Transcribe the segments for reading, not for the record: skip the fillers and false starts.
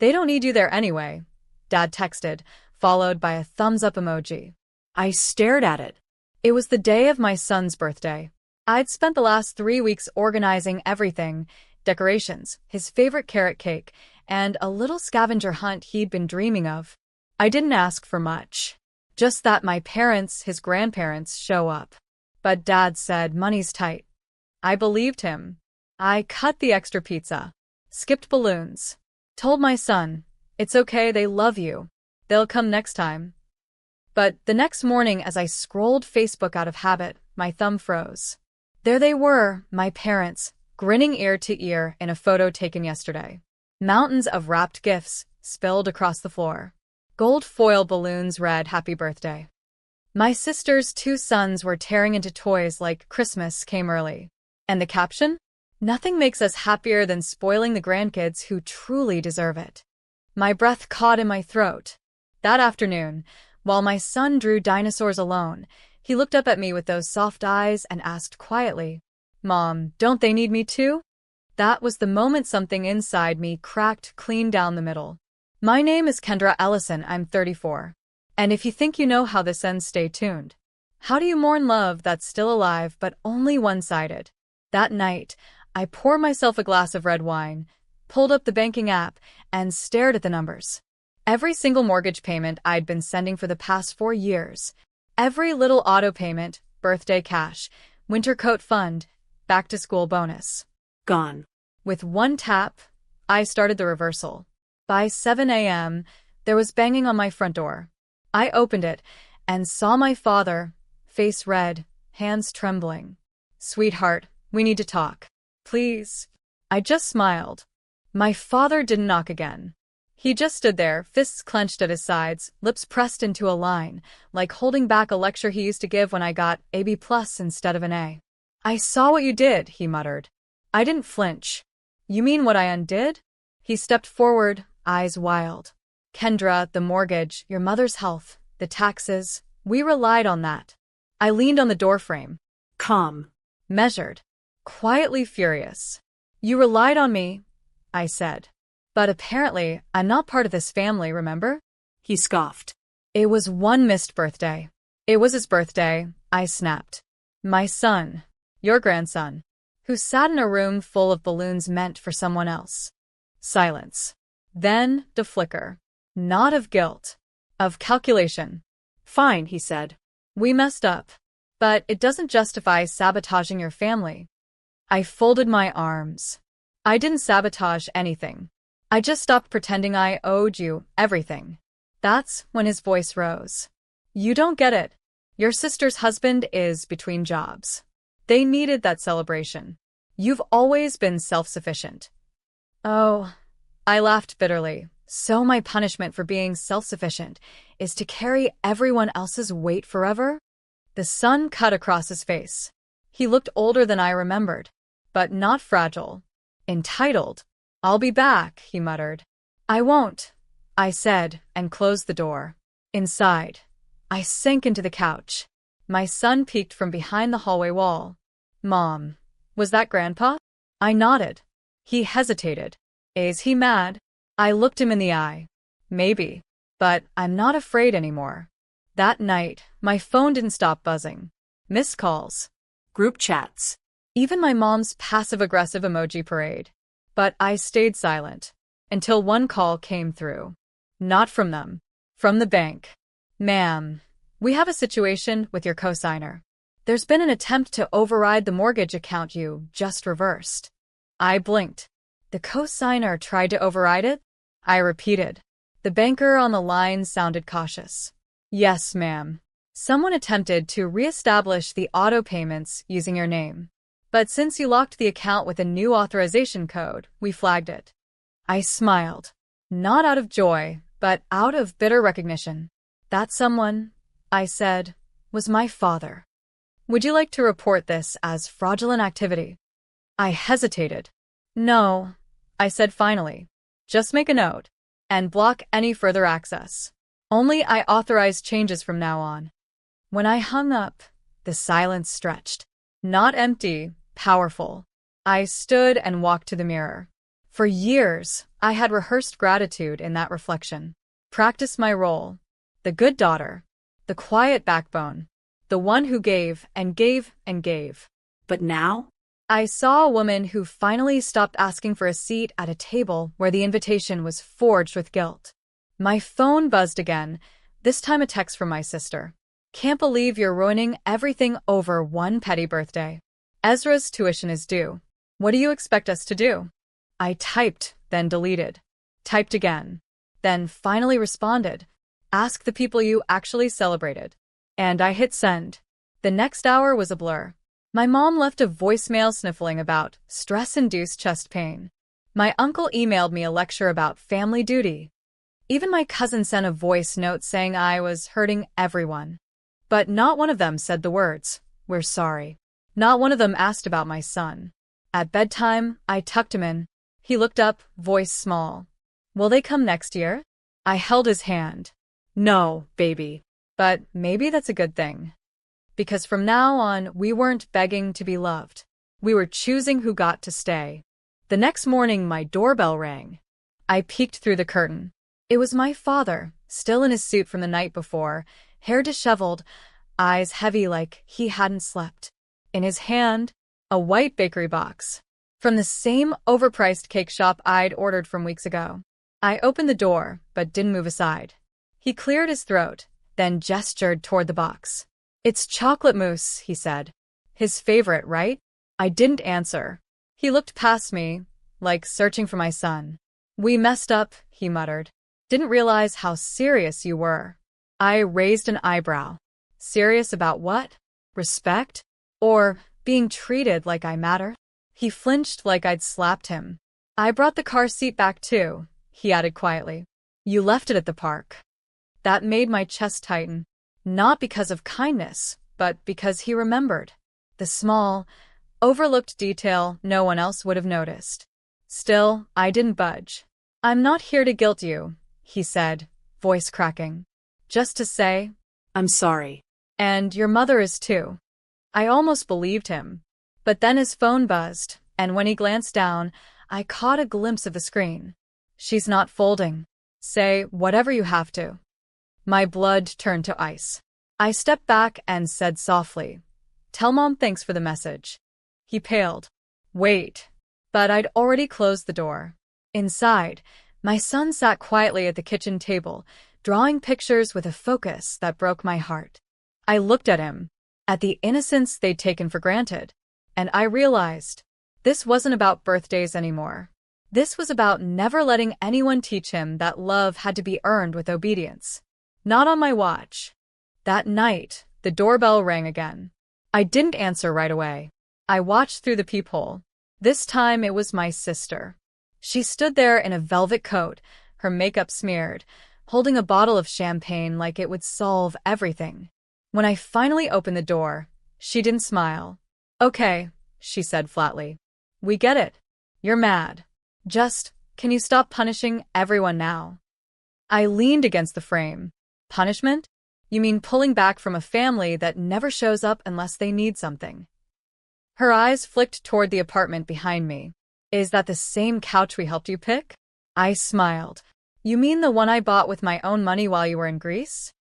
They don't need you there anyway, Dad texted, followed by a thumbs-up emoji. I stared at it. It was the day of my son's birthday. I'd spent the last 3 weeks organizing everything, decorations, his favorite carrot cake, and a little scavenger hunt he'd been dreaming of. I didn't ask for much. Just that my parents, his grandparents, show up. But Dad said money's tight. I believed him. I cut the extra pizza, skipped balloons, told my son, it's okay, they love you. They'll come next time. But the next morning, as I scrolled Facebook out of habit, my thumb froze. There they were, my parents, grinning ear to ear in a photo taken yesterday. Mountains of wrapped gifts spilled across the floor. Gold foil balloons read happy birthday. My sister's 2 sons were tearing into toys like Christmas came early. And the caption? Nothing makes us happier than spoiling the grandkids who truly deserve it. My breath caught in my throat. That afternoon, while my son drew dinosaurs alone, he looked up at me with those soft eyes and asked quietly, Mom, don't they need me too? That was the moment something inside me cracked clean down the middle. My name is Kendra Ellison, I'm 34. And if you think you know how this ends, stay tuned. How do you mourn love that's still alive but only one-sided? That night, I poured myself a glass of red wine, pulled up the banking app, and stared at the numbers. Every single mortgage payment I'd been sending for the past 4 years. Every little auto payment, birthday cash, winter coat fund, back-to-school bonus. Gone. With one tap, I started the reversal. By 7 a.m., there was banging on my front door. I opened it and saw my father, face red, hands trembling. Sweetheart, we need to talk. Please. I just smiled. My father didn't knock again. He just stood there, fists clenched at his sides, lips pressed into a line, like holding back a lecture he used to give when I got a B+ instead of an A. I saw what you did, he muttered. I didn't flinch. You mean what I undid? He stepped forward, eyes wild. Kendra, the mortgage, your mother's health, the taxes, we relied on that. I leaned on the doorframe. Calm. Measured. Quietly furious. You relied on me, I said. But apparently, I'm not part of this family, remember? He scoffed. It was one missed birthday. It was his birthday, I snapped. My son, your grandson, who sat in a room full of balloons meant for someone else. Silence. Then the flicker. Not of guilt. Of calculation. Fine, he said. We messed up. But it doesn't justify sabotaging your family. I folded my arms. I didn't sabotage anything. I just stopped pretending I owed you everything. That's when his voice rose. You don't get it. Your sister's husband is between jobs. They needed that celebration. You've always been self-sufficient. Oh, I laughed bitterly. So my punishment for being self-sufficient is to carry everyone else's weight forever? The sun cut across his face. He looked older than I remembered, but not fragile. Entitled. I'll be back, he muttered. I won't, I said, and closed the door. Inside, I sank into the couch. My son peeked from behind the hallway wall. Mom, was that Grandpa? I nodded. He hesitated. Is he mad? I looked him in the eye. Maybe, but I'm not afraid anymore. That night, my phone didn't stop buzzing. Missed calls. Group chats. Even my mom's passive-aggressive emoji parade. But I stayed silent until one call came through. Not from them. From the bank. Ma'am, we have a situation with your cosigner. There's been an attempt to override the mortgage account you just reversed. I blinked. The cosigner tried to override it? I repeated. The banker on the line sounded cautious. Yes, ma'am. Someone attempted to reestablish the auto payments using your name. But since you locked the account with a new authorization code, we flagged it. I smiled. Not out of joy, but out of bitter recognition. That someone, I said, was my father. Would you like to report this as fraudulent activity? I hesitated. No, I said finally. Just make a note and block any further access. Only I authorize changes from now on. When I hung up, the silence stretched. Not empty, powerful. I stood and walked to the mirror. For years, I had rehearsed gratitude in that reflection. Practiced my role. The good daughter. The quiet backbone. The one who gave and gave and gave. But now? I saw a woman who finally stopped asking for a seat at a table where the invitation was forged with guilt. My phone buzzed again, this time a text from my sister. Can't believe you're ruining everything over one petty birthday. Ezra's tuition is due. What do you expect us to do? I typed, then deleted. Typed again. Then finally responded. Ask the people you actually celebrated. And I hit send. The next hour was a blur. My mom left a voicemail sniffling about stress-induced chest pain. My uncle emailed me a lecture about family duty. Even my cousin sent a voice note saying I was hurting everyone. But not one of them said the words, "We're sorry." Not one of them asked about my son. At bedtime, I tucked him in. He looked up, voice small. Will they come next year? I held his hand. No, baby. But maybe that's a good thing. Because from now on, we weren't begging to be loved. We were choosing who got to stay. The next morning, my doorbell rang. I peeked through the curtain. It was my father, still in his suit from the night before, hair disheveled, eyes heavy like he hadn't slept. In his hand, a white bakery box. From the same overpriced cake shop I'd ordered from weeks ago. I opened the door, but didn't move aside. He cleared his throat, then gestured toward the box. It's chocolate mousse, he said. His favorite, right? I didn't answer. He looked past me, like searching for my son. We messed up, he muttered. Didn't realize how serious you were. I raised an eyebrow. Serious about what? Respect? Or being treated like I matter? He flinched like I'd slapped him. I brought the car seat back too, he added quietly. You left it at the park. That made my chest tighten. Not because of kindness, but because he remembered. The small, overlooked detail no one else would have noticed. Still, I didn't budge. I'm not here to guilt you, he said, voice cracking. Just to say, I'm sorry. And your mother is too. I almost believed him. But then his phone buzzed, and when he glanced down, I caught a glimpse of the screen. She's not folding. Say whatever you have to. My blood turned to ice. I stepped back and said softly, Tell Mom thanks for the message. He paled. Wait. But I'd already closed the door. Inside, my son sat quietly at the kitchen table, drawing pictures with a focus that broke my heart. I looked at him, at the innocence they'd taken for granted, and I realized this wasn't about birthdays anymore. This was about never letting anyone teach him that love had to be earned with obedience. Not on my watch. That night, the doorbell rang again. I didn't answer right away. I watched through the peephole. This time it was my sister. She stood there in a velvet coat, her makeup smeared, holding a bottle of champagne like it would solve everything. When I finally opened the door, she didn't smile. Okay, she said flatly. We get it. You're mad. Just, can you stop punishing everyone now? I leaned against the frame. Punishment? You mean pulling back from a family that never shows up unless they need something? Her eyes flicked toward the apartment behind me. Is that the same couch we helped you pick? I smiled. You mean the one I bought with my own money while you were in Greece?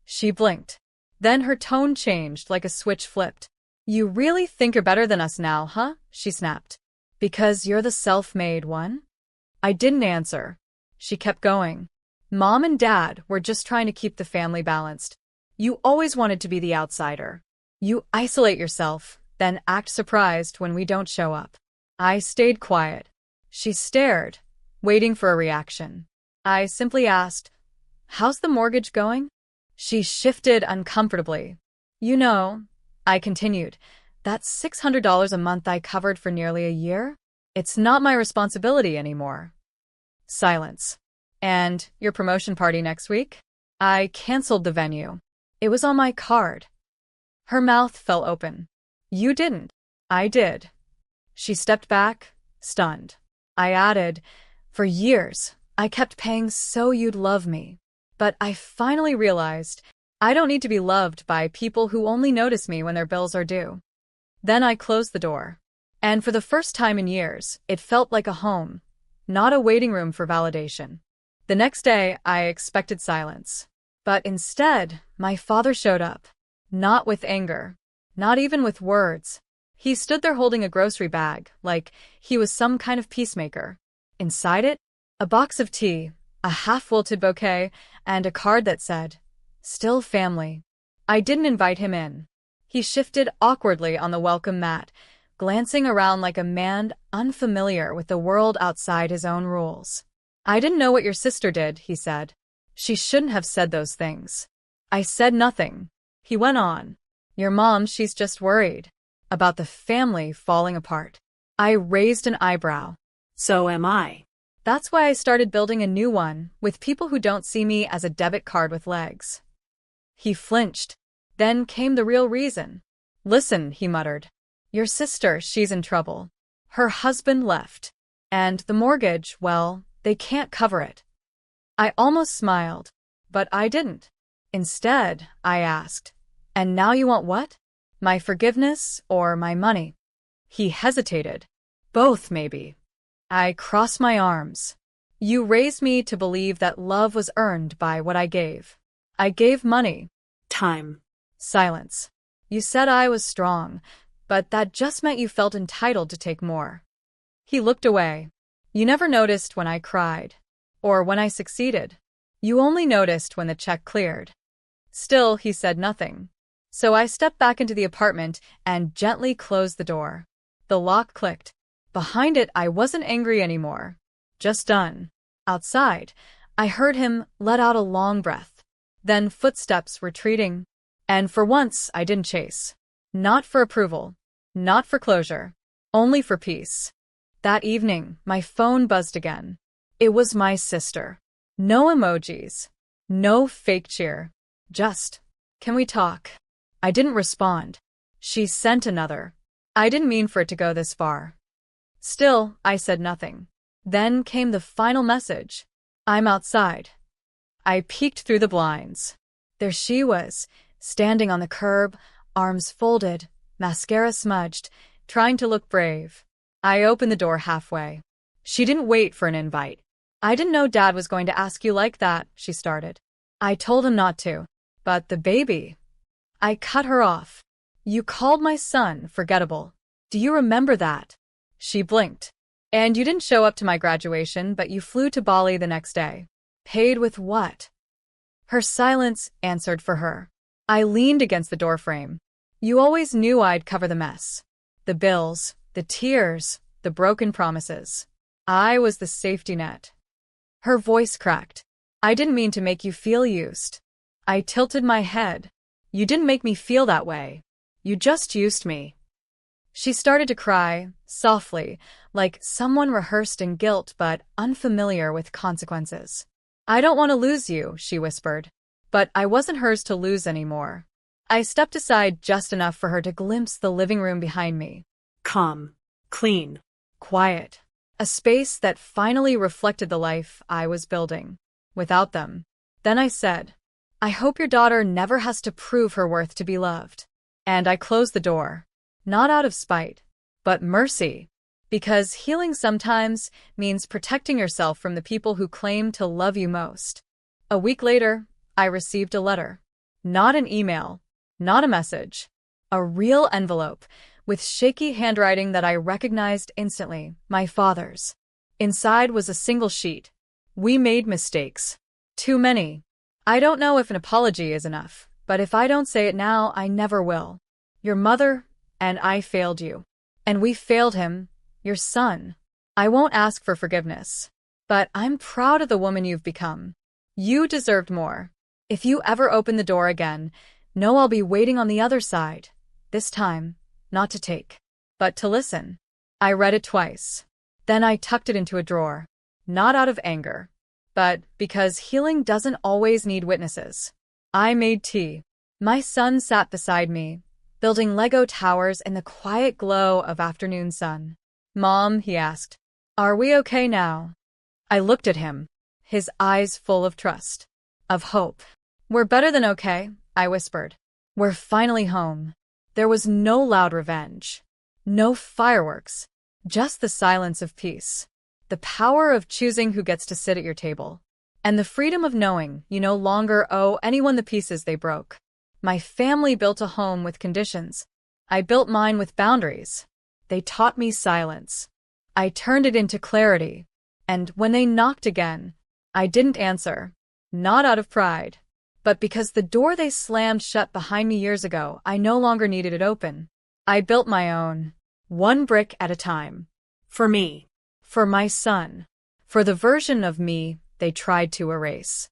She blinked. Then her tone changed like a switch flipped. You really think you're better than us now, huh? She snapped. Because you're the self-made one? I didn't answer. She kept going. Mom and Dad were just trying to keep the family balanced. You always wanted to be the outsider. You isolate yourself, then act surprised when we don't show up. I stayed quiet. She stared, waiting for a reaction. I simply asked, How's the mortgage going? She shifted uncomfortably. You know, I continued, that $600 a month I covered for nearly a year? It's not my responsibility anymore. Silence. And your promotion party next week? I canceled the venue. It was on my card. Her mouth fell open. You didn't. I did. She stepped back, stunned. I added, For years, I kept paying so you'd love me. But I finally realized I don't need to be loved by people who only notice me when their bills are due. Then I closed the door. And for the first time in years, it felt like a home. not a waiting room for validation. The next day, I expected silence. But instead, my father showed up. Not with anger. Not even with words. He stood there holding a grocery bag, like he was some kind of peacemaker. Inside it, a box of tea, a half-wilted bouquet, and a card that said, "Still family." I didn't invite him in. He shifted awkwardly on the welcome mat, glancing around like a man unfamiliar with the world outside his own rules. "I didn't know what your sister did," he said. "She shouldn't have said those things." I said nothing. He went on. "Your mom, she's just worried about the family falling apart." I raised an eyebrow. So am I. That's why I started building a new one, with people who don't see me as a debit card with legs. He flinched. Then came the real reason. "Listen," he muttered. "Your sister, she's in trouble. Her husband left. And the mortgage, well, they can't cover it." I almost smiled, but I didn't. Instead, I asked, "And now you want what? My forgiveness or my money?" He hesitated. "Both, maybe." I crossed my arms. "You raised me to believe that love was earned by what I gave. I gave money." Time. Silence. "You said I was strong, but that just meant you felt entitled to take more." He looked away. "You never noticed when I cried. Or when I succeeded. You only noticed when the check cleared." Still, he said nothing. So I stepped back into the apartment and gently closed the door. The lock clicked. Behind it, I wasn't angry anymore. Just done. Outside, I heard him let out a long breath. Then footsteps retreating. And for once, I didn't chase. Not for approval. Not for closure. Only for peace. That evening, my phone buzzed again. It was my sister. No emojis. No fake cheer. Just, "Can we talk?" I didn't respond. She sent another. I didn't mean for it to go this far. Still, I said nothing. Then came the final message. "I'm outside." I peeked through the blinds. There she was, standing on the curb, arms folded, mascara smudged, trying to look brave. I opened the door halfway. She didn't wait for an invite. "I didn't know Dad was going to ask you like that," she started. I told him not to. "But the baby." I cut her off. "You called my son forgettable. Do you remember that?" She blinked. "And you didn't show up to my graduation, but you flew to Bali the next day. Paid with what?" Her silence answered for her. I leaned against the doorframe. "You always knew I'd cover the mess. The bills, the tears, the broken promises. I was the safety net." Her voice cracked. "I didn't mean to make you feel used." I tilted my head. "You didn't make me feel that way. You just used me." She started to cry, softly, like someone rehearsed in guilt but unfamiliar with consequences. "I don't want to lose you," she whispered. But I wasn't hers to lose anymore. I stepped aside just enough for her to glimpse the living room behind me. Calm. Clean. Quiet. A space that finally reflected the life I was building. Without them. Then I said, "I hope your daughter never has to prove her worth to be loved." And I closed the door. Not out of spite, but mercy. Because healing sometimes means protecting yourself from the people who claim to love you most. A week later, I received a letter. Not an email. Not a message. A real envelope, with shaky handwriting that I recognized instantly, my father's. Inside was a single sheet. "We made mistakes. Too many. I don't know if an apology is enough, but if I don't say it now, I never will. Your mother and I failed you. And we failed him, your son. I won't ask for forgiveness. But I'm proud of the woman you've become. You deserved more. If you ever open the door again, know I'll be waiting on the other side. This time, not to take, but to listen." I read it twice. Then I tucked it into a drawer. Not out of anger, but because healing doesn't always need witnesses. I made tea. My son sat beside me, building Lego towers in the quiet glow of afternoon sun. "Mom," he asked, "are we okay now?" I looked at him, his eyes full of trust, of hope. "We're better than okay," I whispered. "We're finally home." There was no loud revenge. No fireworks. Just the silence of peace. the power of choosing who gets to sit at your table, and the freedom of knowing you no longer owe anyone the pieces they broke. My family built a home with conditions. I built mine with boundaries. They taught me silence. I turned it into clarity. And when they knocked again, I didn't answer. Not out of pride, but because the door they slammed shut behind me years ago, I no longer needed it open. I built my own, one brick at a time. For me. For my son. For the version of me they tried to erase.